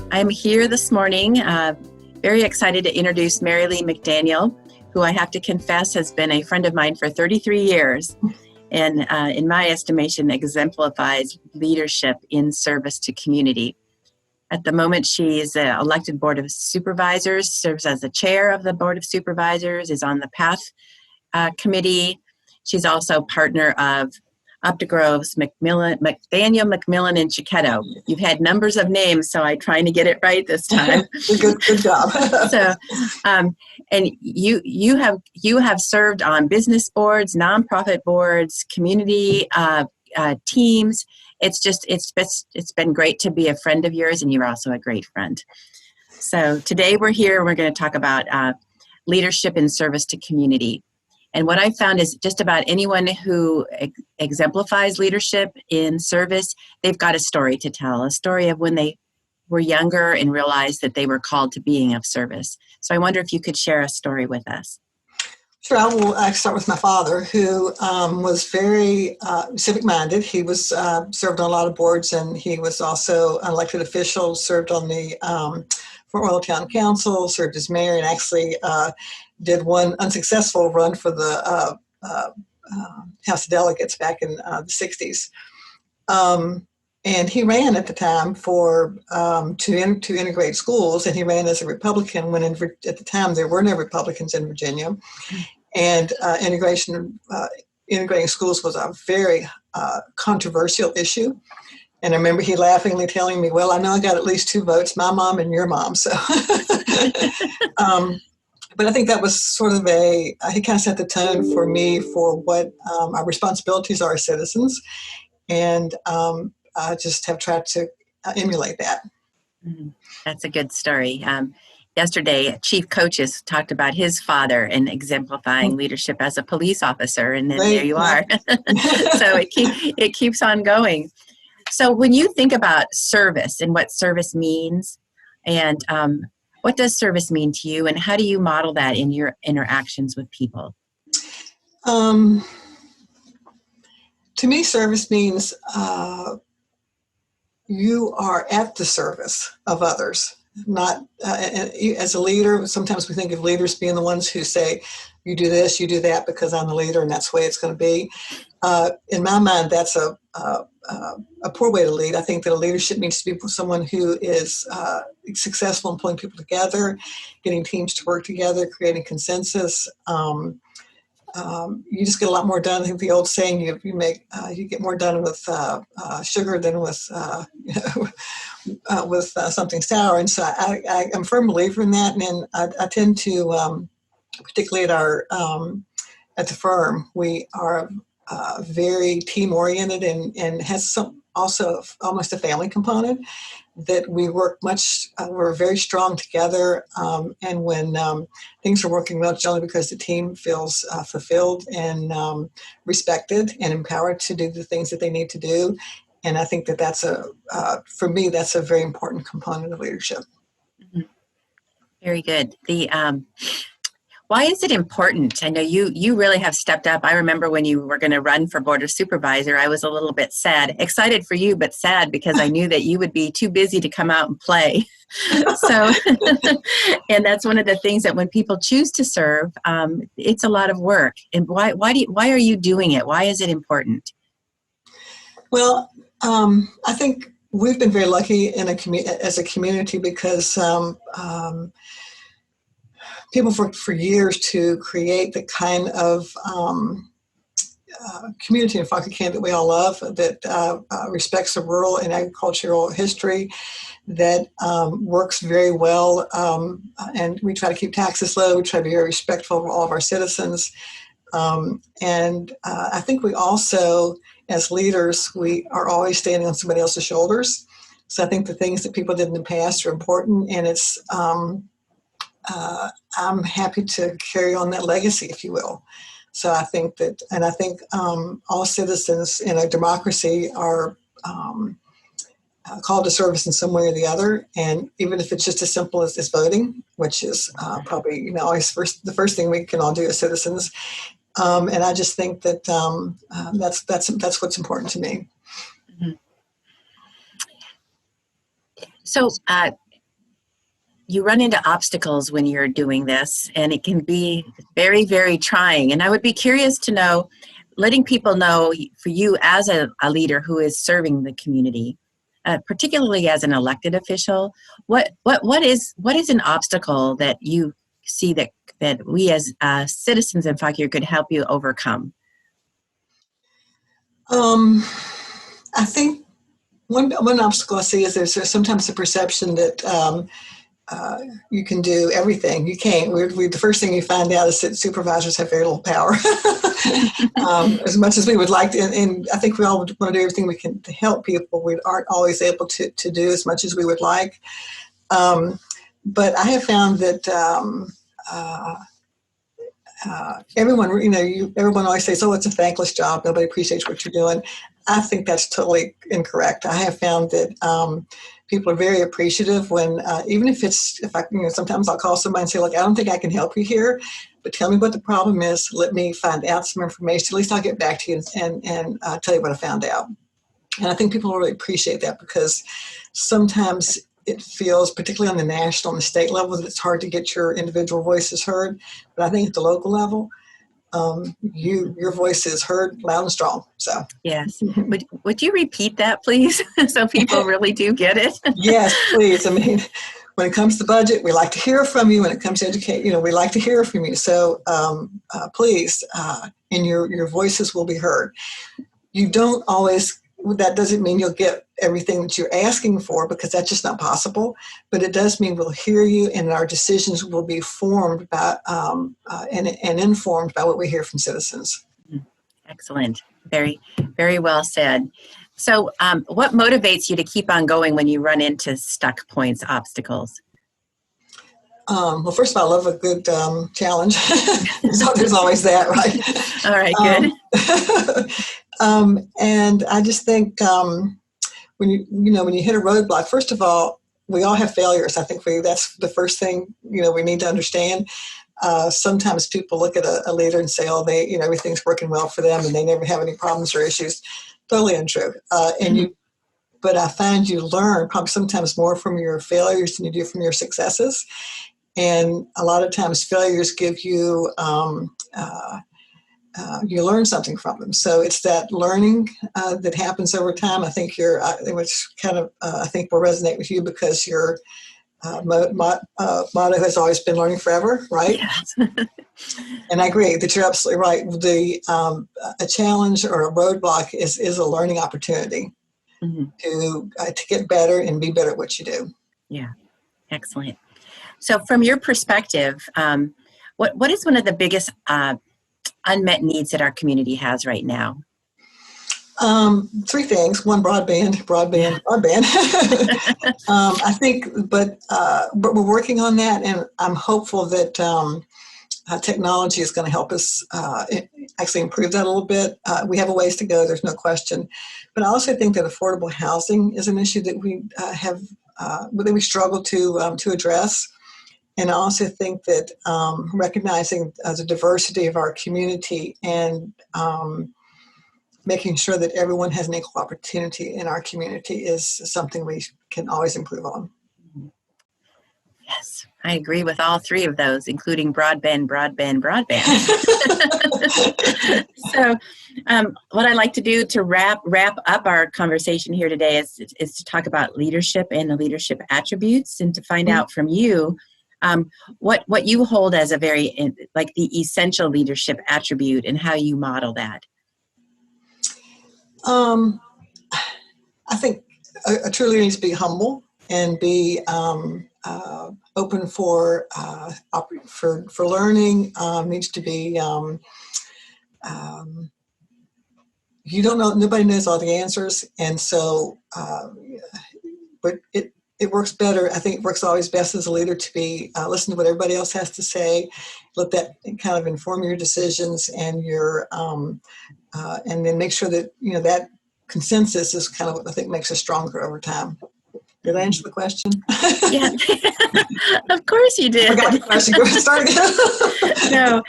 I'm here this morning, very excited to introduce Leigh McDaniel, who I have to confess has been a friend of mine for 33 years, and in my estimation exemplifies leadership in service to community. At the moment, she is an elected Board of Supervisors, serves as the chair of the Board of Supervisors, is on the PATH committee. She's also partner of Updegrove's McDaniel, McMillan, and Chiquetto. You've had numbers of names, so I'm trying to get it right this time. Good job. So, and you have served on business boards, nonprofit boards, community teams. It's been great to be a friend of yours, and you're also a great friend. So today we're here and we're going to talk about leadership in service to community. And what I found is just about anyone who exemplifies leadership in service, they've got a story to tell, a story of when they were younger and realized that they were called to being of service. So I wonder if you could share a story with us. Sure, I will start with my father, who was very civic-minded. He was served on a lot of boards, and he was also an elected official, served on the Fort Royal Town Council, served as mayor, and actually did one unsuccessful run for the House of Delegates back in the 60s. And he ran at the time for to integrate schools, and he ran as a Republican when at the time there were no Republicans in Virginia. And integrating schools was a very controversial issue. And I remember he laughingly telling me, well, I know I got at least 2 votes, my mom and your mom. So, but I think that was sort of he kind of set the tone for me for what our responsibilities are as citizens. And I just have tried to emulate that. That's a good story. Yesterday, Chief Coaches talked about his father and exemplifying leadership as a police officer, and then there you are. So it keeps on going. So when you think about service and what service means, and what does service mean to you, and how do you model that in your interactions with people? To me, service means you are at the service of others. Not as a leader, sometimes we think of leaders being the ones who say, you do this, you do that because I'm the leader and that's the way it's going to be. In my mind, that's a poor way to lead. I think that a leadership needs to be someone who is successful in pulling people together, getting teams to work together, creating consensus. You just get a lot more done. I think the old saying, you get more done with sugar than with something sour. And so I'm a firm believer in that. And I tend to, particularly at the firm, we are very team oriented and has some also almost a family component that we work we're very strong together. And when things are working well, it's only because the team feels fulfilled and respected and empowered to do the things that they need to do. And I think that for me, that's a very important component of leadership. Very good. Why is it important? I know you really have stepped up. I remember when you were going to run for Board of Supervisor, I was a little bit sad, excited for you, but sad because I knew that you would be too busy to come out and play. So, and that's one of the things that when people choose to serve, it's a lot of work. And why are you doing it? Why is it important? Well, I think we've been very lucky as a community because people for years to create the kind of community in Fauquier County that we all love, that respects the rural and agricultural history, that works very well. And we try to keep taxes low. We try to be very respectful of all of our citizens. And I think we also, as leaders, we are always standing on somebody else's shoulders. So I think the things that people did in the past are important, and it's I'm happy to carry on that legacy, if you will. So I think that, and I think all citizens in a democracy are called to service in some way or the other. And even if it's just as simple as voting, which is probably always the first thing we can all do as citizens. And I just think that that's what's important to me. So you run into obstacles when you're doing this, and it can be very, very trying. And I would be curious to know, letting people know, for you as a leader who is serving the community, particularly as an elected official, what is an obstacle that you see that we as citizens in Fauquier could help you overcome? I think one obstacle I see is there's sometimes the perception that you can do everything. You can't. The first thing you find out is that supervisors have very little power. As much as we would like to, and I think we all want to do everything we can to help people, we aren't always able to do as much as we would like. But I have found that everyone always says, "Oh, it's a thankless job. Nobody appreciates what you're doing." I think that's totally incorrect. I have found that people are very appreciative when, even if sometimes I'll call somebody and say, "Look, I don't think I can help you here, but tell me what the problem is. Let me find out some information. At least I'll get back to you and tell you what I found out." And I think people really appreciate that, because sometimes it feels, particularly on the national and the state level, that it's hard to get your individual voices heard. But I think at the local level, your voice is heard loud and strong. So yes, would you repeat that, please, so people really do get it? Yes, please. I mean, when it comes to budget, we like to hear from you. When it comes to educate, we like to hear from you. So please, and your voices will be heard. You don't always. That doesn't mean you'll get everything that you're asking for, because that's just not possible. But it does mean we'll hear you, and our decisions will be formed by and informed by what we hear from citizens. Excellent. Very, very well said. So what motivates you to keep on going when you run into stuck points, obstacles? Well, first of all, I love a good challenge. So there's always that, right? All right, good. And I just think when you hit a roadblock, first of all, we all have failures. I think that's the first thing we need to understand. Sometimes people look at a leader and say, "Oh, everything's working well for them, and they never have any problems or issues." Totally untrue. But I find you learn probably sometimes more from your failures than you do from your successes. And a lot of times failures give you, you learn something from them. So it's that learning that happens over time. I think which kind of, I think will resonate with you, because your motto has always been learning forever, right? Yes. And I agree that you're absolutely right. A challenge or a roadblock is a learning opportunity to get better and be better at what you do. Yeah, excellent. So from your perspective, what is one of the biggest unmet needs that our community has right now? Three things. One, broadband. I think, but we're working on that, and I'm hopeful that technology is going to help us actually improve that a little bit. We have a ways to go, there's no question. But I also think that affordable housing is an issue that we that we struggle to address. And I also think that recognizing the diversity of our community and making sure that everyone has an equal opportunity in our community is something we can always improve on. Yes, I agree with all three of those, including broadband. So what I'd like to do to wrap up our conversation here today is to talk about leadership and the leadership attributes, and to find out from you what you hold as a very, like, the essential leadership attribute and how you model that. I think a true leader needs to be humble and be open for learning. Needs to be you don't know, nobody knows all the answers, and so but it works better. I think it works always best as a leader to be listen to what everybody else has to say, let that kind of inform your decisions and your and then make sure that that consensus is kind of what I think makes us stronger over time. Did I answer the question? Yeah, of course you did. I forgot the question. Go ahead, start again. No,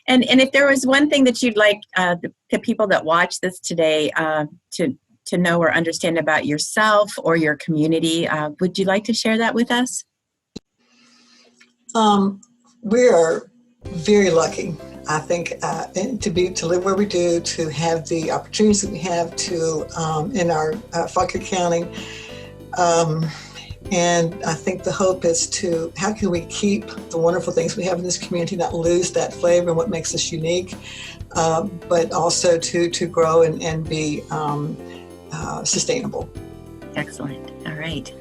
and if there was one thing that you'd like the people that watch this today to to know or understand about yourself or your community, would you like to share that with us? We are very lucky, I think, to live where we do, to have the opportunities that we have to in our Fauquier County. And I think the hope is how can we keep the wonderful things we have in this community, not lose that flavor and what makes us unique, but also to grow and be sustainable. Excellent. All right.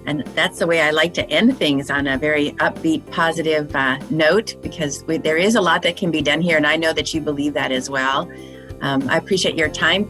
And that's the way I like to end things, on a very upbeat, positive note, because there is a lot that can be done here, and I know that you believe that as well. I appreciate your time